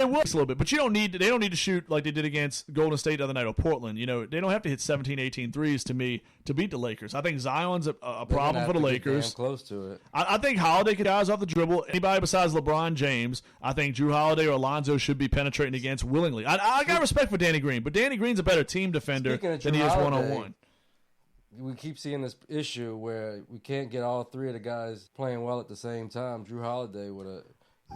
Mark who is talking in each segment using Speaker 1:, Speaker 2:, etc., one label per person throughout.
Speaker 1: It works a little bit, but they don't need to shoot like they did against Golden State the other night or Portland. They don't have to hit 17, 18 threes to me to beat the Lakers. I think Zion's a problem for the Lakers.
Speaker 2: Close to it.
Speaker 1: I think Holiday could guys off the dribble. Anybody besides LeBron James, I think Drew Holiday or Alonzo should be penetrating against willingly. I got respect for Danny Green, but Danny Green's a better team defender than he is one-on-one.
Speaker 2: We keep seeing this issue where we can't get all three of the guys playing well at the same time. Drew Holiday with an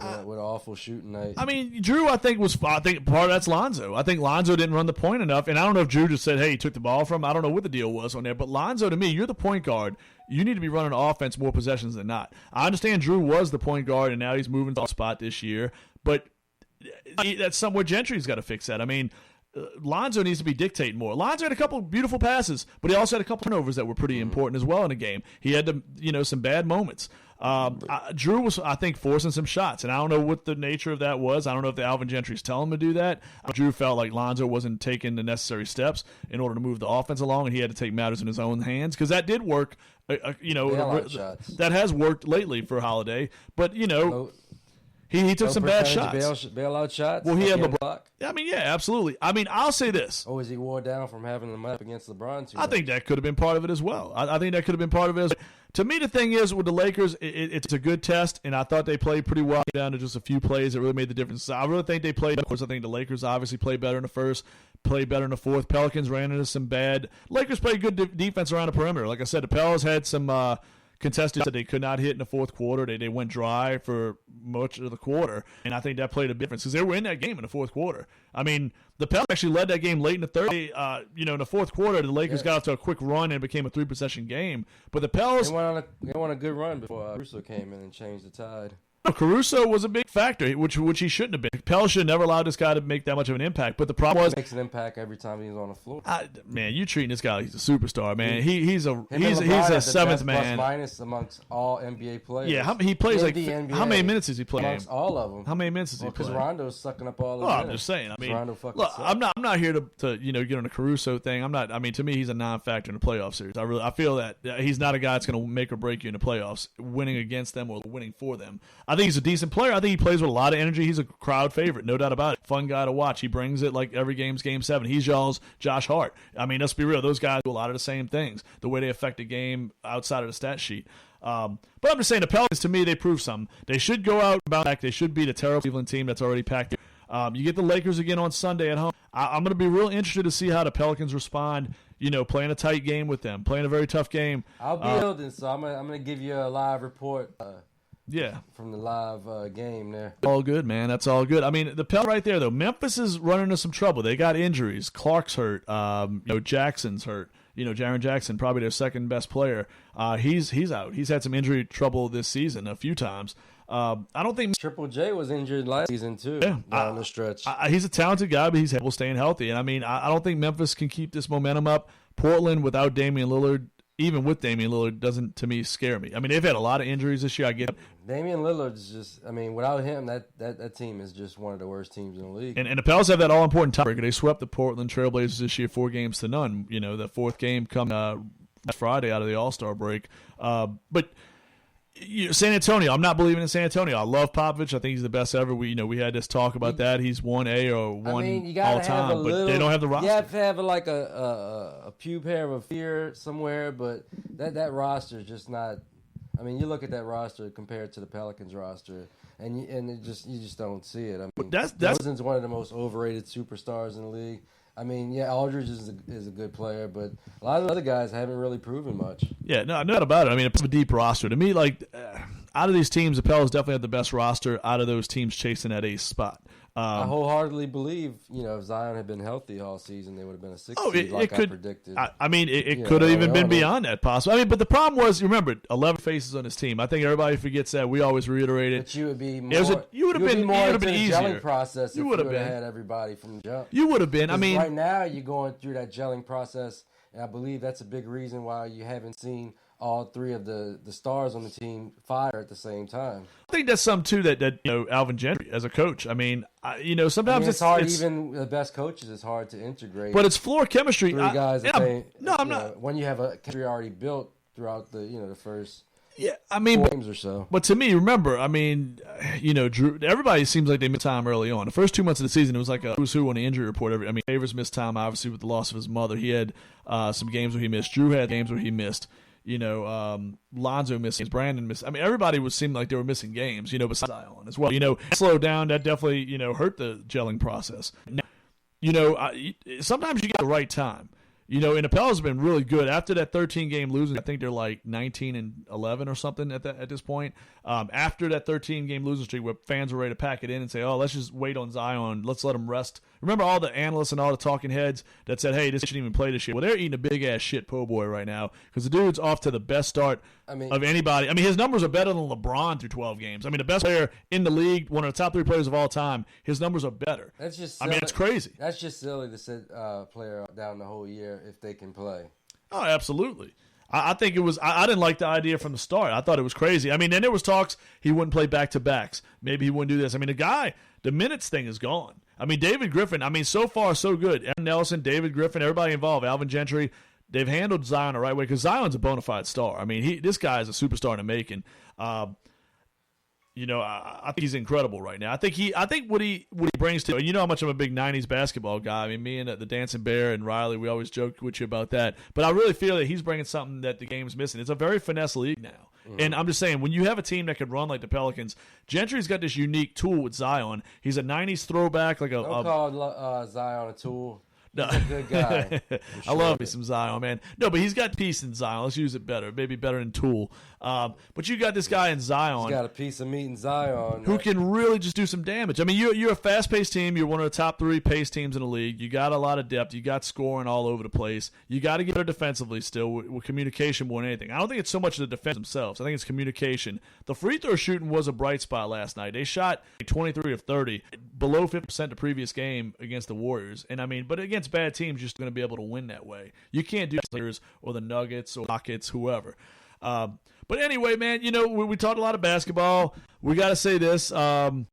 Speaker 2: awful shooting night.
Speaker 1: I mean, Drew, I think part of that's Lonzo. I think Lonzo didn't run the point enough, and I don't know if Drew just said, hey, he took the ball from him. I don't know what the deal was on there, but Lonzo, to me, you're the point guard. You need to be running offense more possessions than not. I understand Drew was the point guard, and now he's moving to the spot this year, but that's somewhere Gentry's got to fix that. I mean, Lonzo needs to be dictating more. Lonzo had a couple beautiful passes, but he also had a couple turnovers that were pretty important as well in the game. He had some bad moments. Drew was, I think, forcing some shots, and I don't know what the nature of that was. I don't know if the Alvin Gentry's telling him to do that. Drew felt like Lonzo wasn't taking the necessary steps in order to move the offense along, and he had to take matters in his own hands because that did work. That has worked lately for Holiday, but He took some bad shots.
Speaker 2: Bailout shots?
Speaker 1: Well, he had LeBron. I mean, yeah, absolutely. I mean, I'll say this.
Speaker 2: Or was he wore down from having them up against LeBron too
Speaker 1: much? I think that could have been part of it as well. I think that could have been part of it. To me, the thing is, with the Lakers, it's a good test, and I thought they played pretty well down to just a few plays that really made the difference. So I really think they played. Of course, I think the Lakers obviously played better in the first, played better in the fourth. Pelicans ran into some bad. Lakers played good defense around the perimeter. Like I said, the Pelicans had some contested that they could not hit in the fourth quarter. They went dry for much of the quarter, and I think that played a difference because they were in that game in the fourth quarter. I mean, the Pelicans actually led that game late in the third. In the fourth quarter, the Lakers got off to a quick run and it became a 3-possession game. But the Pelicans
Speaker 2: they went on a good run before Caruso came in and changed the tide.
Speaker 1: Caruso was a big factor, which he shouldn't have been. Pell should have never allowed this guy to make that much of an impact. But the problem was,
Speaker 2: he makes an impact every time he's on the floor.
Speaker 1: Man, you treating this guy like he's a superstar, man. He's a seventh man.
Speaker 2: Plus minus amongst all NBA players.
Speaker 1: Yeah, he plays like NBA, how many minutes does he play?
Speaker 2: Amongst all of them.
Speaker 1: How many minutes does he play?
Speaker 2: Because Rondo's sucking up all of them.
Speaker 1: I'm just saying. I mean, look, I'm not here to get on the Caruso thing. I'm not. I mean, to me, he's a non-factor in the playoff series. I feel that he's not a guy that's going to make or break you in the playoffs, winning against them or winning for them. I think he's a decent player. I think he plays with a lot of energy. He's a crowd favorite, no doubt about it. Fun guy to watch. He brings it like every game's Game 7. He's y'all's Josh Hart. I mean, let's be real. Those guys do a lot of the same things, the way they affect the game outside of the stat sheet. But I'm just saying, the Pelicans, to me, they prove something. They should go out and bounce back. They should beat a terrible Cleveland team that's already packed. You get the Lakers again on Sunday at home. I'm going to be real interested to see how the Pelicans respond, playing a tight game with them, playing a very tough game.
Speaker 2: I'll be building, so I'm going to give you a live report.
Speaker 1: Yeah.
Speaker 2: From the live game there.
Speaker 1: All good, man. That's all good. I mean, the Pelicans right there, though. Memphis is running into some trouble. They got injuries. Clark's hurt. Jackson's hurt. Jaren Jackson, probably their second best player. He's out. He's had some injury trouble this season a few times. I don't think
Speaker 2: Triple J was injured last season too. Yeah, down the stretch.
Speaker 1: He's a talented guy, but he's having trouble staying healthy. And I mean, I don't think Memphis can keep this momentum up. Portland without Damian Lillard, even with Damian Lillard, doesn't, to me, scare me. I mean, they've had a lot of injuries this year. I get it.
Speaker 2: Damian Lillard's just, without him, that team is just one of the worst teams in the league.
Speaker 1: And the Pels have that all-important tiebreaker. They swept the Portland Trailblazers this year 4-0. The fourth game come Friday out of the All-Star break. But San Antonio, I'm not believing in San Antonio. I love Popovich. I think he's the best ever. We had this talk about that. He's 1A or 1 all-time, but they don't have the roster.
Speaker 2: You have to have a pube hair of fear somewhere, but that roster is just not. I mean, you look at that roster compared to the Pelicans roster, and you just don't see it. I mean, DeRozan's one of the most overrated superstars in the league. I mean, yeah, Aldridge is a good player, but a lot of the other guys haven't really proven much.
Speaker 1: Yeah, no doubt about it. I mean, it's a deep roster. To me, out of these teams, the Pelicans definitely have the best roster out of those teams chasing that ace spot.
Speaker 2: I wholeheartedly believe, if Zion had been healthy all season, they would have been a 6 seed I predicted.
Speaker 1: It could have even been beyond that possible. But the problem was, remember, 11 faces on his team. I think everybody forgets that. We always reiterate it.
Speaker 2: But you would be more. You would have been
Speaker 1: easier.
Speaker 2: Gelling process if you would have had everybody from the jump.
Speaker 1: You would have been.
Speaker 2: Right now you're going through that gelling process, and I believe that's a big reason why you haven't seen all three of the stars on the team fire at the same time.
Speaker 1: I think that's something too that Alvin Gentry as a coach. Sometimes
Speaker 2: it's hard. Even the best coaches, it's hard to integrate.
Speaker 1: But it's floor chemistry.
Speaker 2: Three guys.
Speaker 1: I'm not.
Speaker 2: When you have a chemistry already built throughout the the first
Speaker 1: Yeah, I mean,
Speaker 2: 4 games or so.
Speaker 1: but to me, remember, I mean, Drew. Everybody seems like they missed time early on. The first 2 months of the season, it was like a who's who on the injury report. I mean, Favors missed time obviously with the loss of his mother. He had some games where he missed. Drew had games where he missed. Lonzo missed games. Brandon missed. I mean, everybody was seemed like they were missing games. Besides Zion as well. Slowed down. That definitely hurt the gelling process. Now, sometimes you get the right time. And the Pelicans have been really good after that 13-game losing. I think they're like 19-11 or something at this point. After that 13-game losing streak, where fans were ready to pack it in and say, "Oh, let's just wait on Zion. Let's let him rest." Remember all the analysts and all the talking heads that said, "Hey, this shouldn't even play this year." Well, they're eating a big ass shit po' boy right now because the dude's off to the best start of anybody. I mean, his numbers are better than LeBron through 12 games. I mean, the best player in the league, one of the top 3 players of all time. His numbers are better.
Speaker 2: That's just.
Speaker 1: I mean, it's crazy.
Speaker 2: That's just silly to sit player down the whole year if they can play.
Speaker 1: Oh, absolutely. I think it was. I didn't like the idea from the start. I thought it was crazy. I mean, then there was talks he wouldn't play back-to-backs. Maybe he wouldn't do this. I mean, the minutes thing is gone. I mean, David Griffin. I mean, so far so good. Aaron Nelson, David Griffin, everybody involved. Alvin Gentry. They've handled Zion the right way because Zion's a bona fide star. I mean, this guy is a superstar in the making. I think he's incredible right now. I think what he brings to, and how much I'm a big '90s basketball guy. I mean, me and the Dancing Bear and Riley, we always joke with you about that. But I really feel that he's bringing something that the game's missing. It's a very finesse league now. Mm-hmm. And I'm just saying, when you have a team that can run like the Pelicans, Gentry's got this unique tool with Zion. He's a '90s throwback, like
Speaker 2: Don't call Zion a tool.
Speaker 1: No.
Speaker 2: He's a good guy.
Speaker 1: I love me some Zion, man. No, but he's got peace in Zion. Let's use it better. Maybe better than Tool. But you got this guy in Zion.
Speaker 2: He's got a piece of meat in Zion.
Speaker 1: Who can really just do some damage. I mean, you're a fast-paced team. You're one of the top 3 pace teams in the league. You got a lot of depth. You got scoring all over the place. You got to get better defensively still with communication more than anything. I don't think it's so much the defense themselves. I think it's communication. The free throw shooting was a bright spot last night. They shot 23 of 30, below 50% the previous game against the Warriors. And I mean, but against bad teams, you're just going to be able to win that way. You can't do the or the Nuggets or Rockets, whoever. But anyway, man, we talked a lot of basketball. We got to say this. Some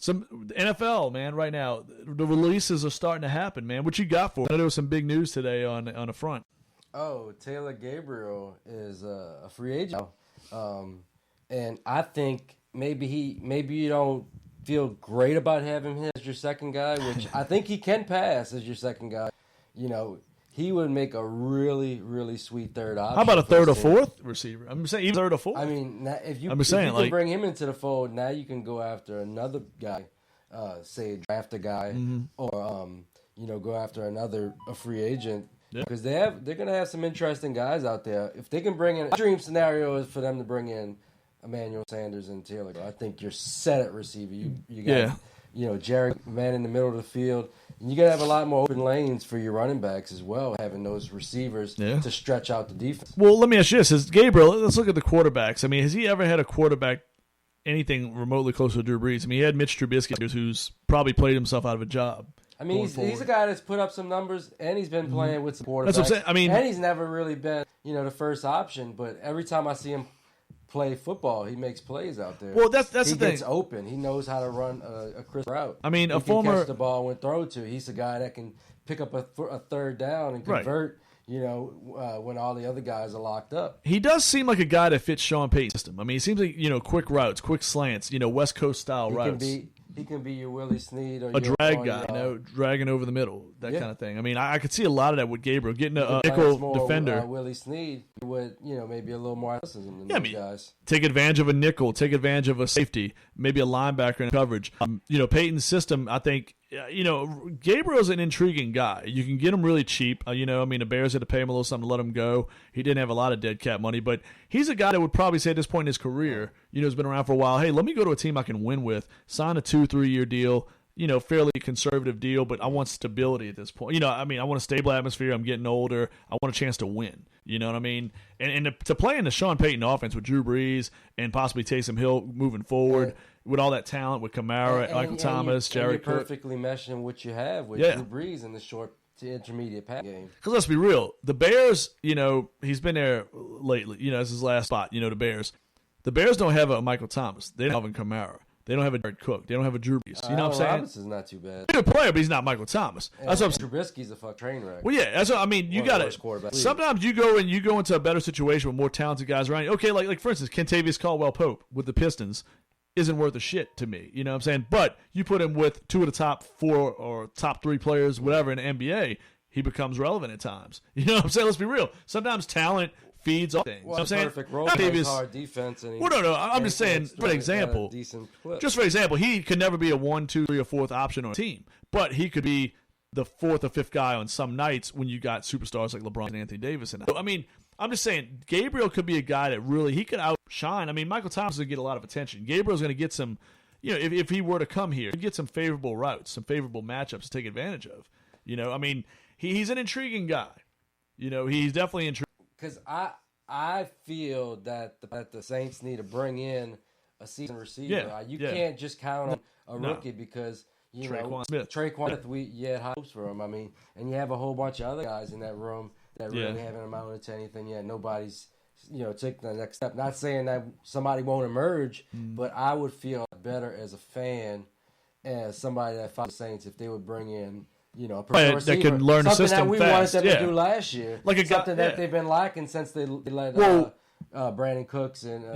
Speaker 1: NFL, man, right now, the releases are starting to happen, man. What you got for? I know there was some big news today on the front.
Speaker 2: Oh, Taylor Gabriel is a free agent now. And I think maybe you don't feel great about having him as your second guy, which I think he can pass as your second guy. He would make a really, really sweet third option.
Speaker 1: How about a third or fourth receiver? I'm saying even third or fourth.
Speaker 2: I mean, if you can bring him into the fold, now you can go after another guy, say draft a guy, or go after a free agent. Because they're going to have some interesting guys out there. If they can bring in, dream scenario is for them to bring in Emmanuel Sanders and Taylor. I think you're set at receiver. You got Jerry, man in the middle of the field. And you got to have a lot more open lanes for your running backs as well, having those receivers to stretch out the defense.
Speaker 1: Well, let me ask you this. Gabriel, let's look at the quarterbacks. I mean, has he ever had a quarterback anything remotely close to Drew Brees? I mean, he had Mitch Trubisky, who's probably played himself out of a job.
Speaker 2: I mean, he's a guy that's put up some numbers, and he's been playing with some quarterbacks.
Speaker 1: That's what I'm saying. I mean,
Speaker 2: and he's never really been, the first option. But every time I see him play football, he makes plays out there.
Speaker 1: Well, that's the thing.
Speaker 2: He gets open. He knows how to run a crisp route.
Speaker 1: I mean,
Speaker 2: he can catch the ball when throw to. He's a guy that can pick up a third down and convert. Right. When all the other guys are locked up.
Speaker 1: He does seem like a guy that fits Sean Payton's system. I mean, he seems like quick routes, quick slants, West Coast style routes.
Speaker 2: He can be your Willie Snead or
Speaker 1: a drag guy, dragging over the middle, that kind of thing. I mean, I could see a lot of that with Gabriel getting a nickel defender.
Speaker 2: Willie Snead with maybe a little more athleticism than those guys.
Speaker 1: Take advantage of a nickel, take advantage of a safety, maybe a linebacker in coverage. Payton's system, I think. Gabriel's an intriguing guy. You can get him really cheap. The Bears had to pay him a little something to let him go. He didn't have a lot of dead cap money, but he's a guy that would probably say at this point in his career, has been around for a while, hey, let me go to a team I can win with, sign a 2-3 year deal, fairly conservative deal, but I want stability at this point. I want a stable atmosphere. I'm getting older. I want a chance to win. You know what I mean? And to play in the Sean Payton offense with Drew Brees and possibly Taysom Hill moving forward with all that talent with Kamara, Michael Thomas, Jerry Cook.
Speaker 2: You're perfectly meshing what you have with Drew Brees in the short to intermediate pass game.
Speaker 1: Because let's be real. The Bears, he's been there lately. It's his last spot, the Bears. The Bears don't have a Michael Thomas. They don't have a Kamara. They don't have a Jared Cook. They don't have a Drew Brees. You know what I'm saying?
Speaker 2: Robinson's not too bad.
Speaker 1: He's a good player, but he's not Michael Thomas.
Speaker 2: And
Speaker 1: That's what I'm saying.
Speaker 2: Trubisky's a fuck train wreck.
Speaker 1: Well, yeah, that's what I mean. You got to. Sometimes you go into a better situation with more talented guys around you. Okay, like for instance, Kentavious Caldwell-Pope with the Pistons isn't worth a shit to me. You know what I'm saying? But you put him with 2 of the top 4 or top 3 players, whatever, in the NBA, he becomes relevant at times. You know what I'm saying? Let's be real. Sometimes talent feeds all things.
Speaker 2: Well,
Speaker 1: I'm saying
Speaker 2: perfect role plays hard defense. And
Speaker 1: no. I'm just saying, for example, he could never be a 1, 2, 3, or 4th option on a team, but he could be the 4th or 5th guy on some nights when you got superstars like LeBron and Anthony Davis. And I mean, I'm just saying, Gabriel could be a guy that really he could outshine. I mean, Michael Thomas will get a lot of attention. Gabriel's going to get some, if he were to come here, he'd get some favorable routes, some favorable matchups to take advantage of. I mean, he's an intriguing guy. He's definitely intriguing.
Speaker 2: Because I feel that the Saints need to bring in a seasoned receiver.
Speaker 1: Yeah,
Speaker 2: you can't just count on a rookie because
Speaker 1: Traquan Smith.
Speaker 2: We had high hopes for him. I mean, and you have a whole bunch of other guys in that room that really haven't amounted to anything yet. Nobody's taking the next step. Not saying that somebody won't emerge, but I would feel better as a fan, as somebody that follows the Saints, if they would bring in. A
Speaker 1: that can learn the system
Speaker 2: that we
Speaker 1: fast.
Speaker 2: wanted them to do last year,
Speaker 1: like
Speaker 2: something that they've been lacking since they let Brandon Cooks and go.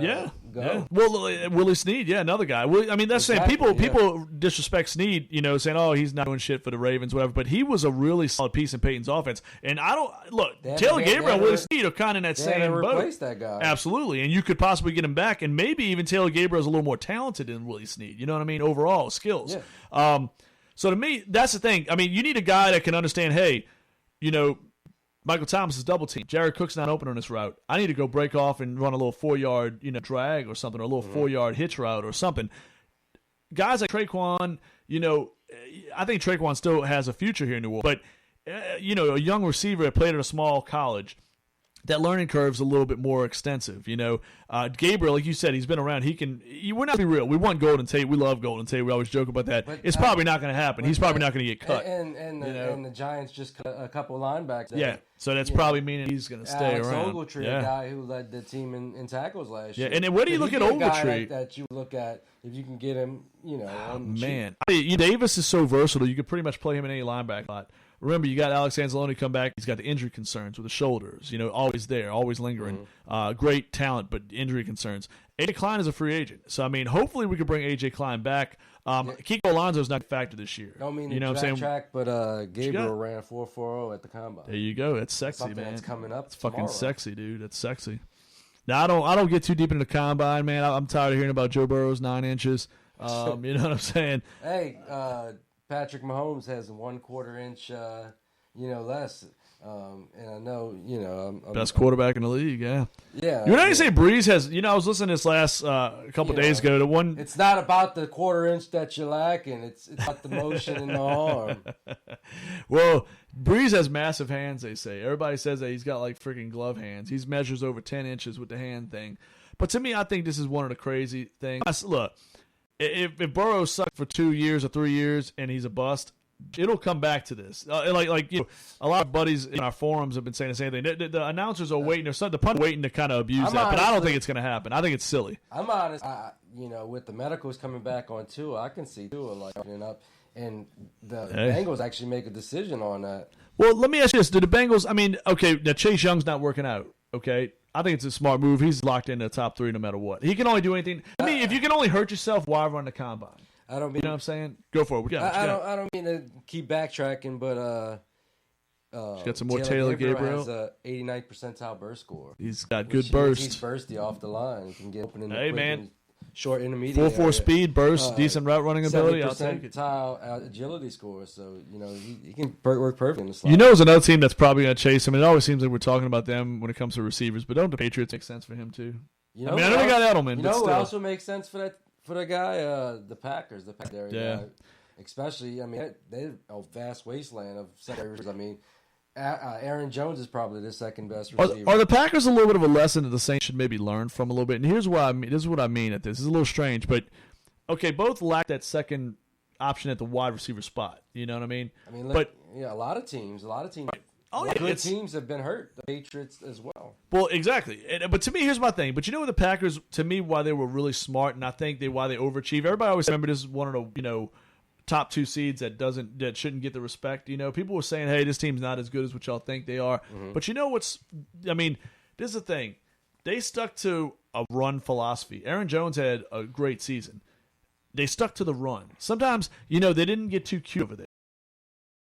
Speaker 1: Yeah. Well, Willie Snead, another guy. I mean, that's saying people disrespect Snead, saying, oh, he's not doing shit for the Ravens, whatever. But he was a really solid piece in Peyton's offense. And I don't look. Taylor Gabriel and Willie Snead are kind of in that same boat.
Speaker 2: Replace that guy,
Speaker 1: absolutely, and you could possibly get him back, and maybe even Taylor Gabriel's a little more talented than Willie Snead. You know what I mean? Overall skills.
Speaker 2: Yeah.
Speaker 1: So to me, that's the thing. I mean, you need a guy that can understand, hey, Michael Thomas is double teamed. Jared Cook's not open on this route. I need to go break off and run a little 4-yard, drag or something, or a little 4-yard hitch route or something. Guys like Traquan, I think Traquan still has a future here in New Orleans. But, a young receiver that played at a small college, that learning curve's a little bit more extensive. Gabriel, like you said, he's been around. We're not be real. We want Golden Tate. We love Golden Tate. We always joke about that. But, it's probably not going to happen. He's probably not going to get cut.
Speaker 2: And the Giants just cut a couple linebackers.
Speaker 1: Yeah, so that's probably meaning he's going to stay
Speaker 2: Alex
Speaker 1: around.
Speaker 2: Ogletree, a guy who led the team in tackles last year.
Speaker 1: Yeah, and then where do you look at Ogletree?
Speaker 2: That you look at if you can get him,
Speaker 1: man. Davis is so versatile. You could pretty much play him in any linebacker lot. Remember, you got Alex Anzalone come back. He's got the injury concerns with the shoulders. Always there, always lingering. Great talent, but injury concerns. A.J. Klein is a free agent. So, I mean, hopefully we can bring A.J. Klein back. Kiko Alonso's not a factor this year.
Speaker 2: Don't mean to track, but Gabriel ran 4.40 at the combine.
Speaker 1: There you go. That's sexy,
Speaker 2: something
Speaker 1: man.
Speaker 2: That's coming up.
Speaker 1: It's fucking sexy, dude. That's sexy. Now, I don't get too deep into the combine, man. I'm tired of hearing about Joe Burrow's 9 inches. You know what I'm saying?
Speaker 2: Hey, Patrick Mahomes has 1/4 inch, less. And I know, I'm
Speaker 1: best quarterback in the league. Yeah.
Speaker 2: Yeah.
Speaker 1: You know, you say Breeze has. I was listening to this last couple days ago. The one.
Speaker 2: It's not about the 1/4 inch that you're lacking. It's about the motion in the arm.
Speaker 1: Well, Breeze has massive hands. They say everybody says that he's got like freaking glove hands. He measures over 10 inches with the hand thing. But to me, I think this is one of the crazy things. Look, if Burrow sucked for 2 years or 3 years and he's a bust, it'll come back to this. A lot of buddies in our forums have been saying the same thing. The announcers are waiting, or the pundits are waiting to kind of abuse that, but I don't think it's going to happen. I think it's silly.
Speaker 2: I'm honest. With the medicals coming back on Tua, I can see Tua opening up, and the Bengals actually make a decision on that.
Speaker 1: Well, let me ask you this: do the Bengals? I mean, okay, now Chase Young's not working out. Okay, I think it's a smart move. He's locked into the top 3 no matter what. He can only do anything. I mean, if you can only hurt yourself, why run the combine?
Speaker 2: I don't mean,
Speaker 1: you know what I'm saying? Go for it.
Speaker 2: I don't mean to keep backtracking, but
Speaker 1: got some more Taylor Gabriel.
Speaker 2: Has a 89th percentile burst score.
Speaker 1: He's got good burst.
Speaker 2: He's bursty off the line. He can get open in the
Speaker 1: quick man.
Speaker 2: Short intermediate.
Speaker 1: 4.4 speed, burst, decent route running ability. I'll take it.
Speaker 2: Percentile agility score, so he can work perfect in the slot.
Speaker 1: It's another team that's probably going to chase him. It always seems like we're talking about them when it comes to receivers, but don't the Patriots make sense for him too? I know they got Edelman.
Speaker 2: Who also makes sense for that? For the guy, the Packers, especially, I mean, they're a vast wasteland of secondaries. I mean, Aaron Jones is probably the second best receiver.
Speaker 1: Are the Packers a little bit of a lesson that the Saints should maybe learn from a little bit? And here's what I mean. This is what I mean at this. This is a little strange, but okay, both lack that second option at the wide receiver spot. You know what I mean?
Speaker 2: A lot of teams.
Speaker 1: Oh, yeah,
Speaker 2: good teams have been hurt. The Patriots as well.
Speaker 1: Well, exactly. But to me, here's my thing. But you know what the Packers, to me, why they were really smart, and I think why they overachieve. Everybody always remember this is one of the top 2 seeds that shouldn't get the respect. People were saying, hey, this team's not as good as what y'all think they are. Mm-hmm. But this is the thing. They stuck to a run philosophy. Aaron Jones had a great season. They stuck to the run. Sometimes, they didn't get too cute over there.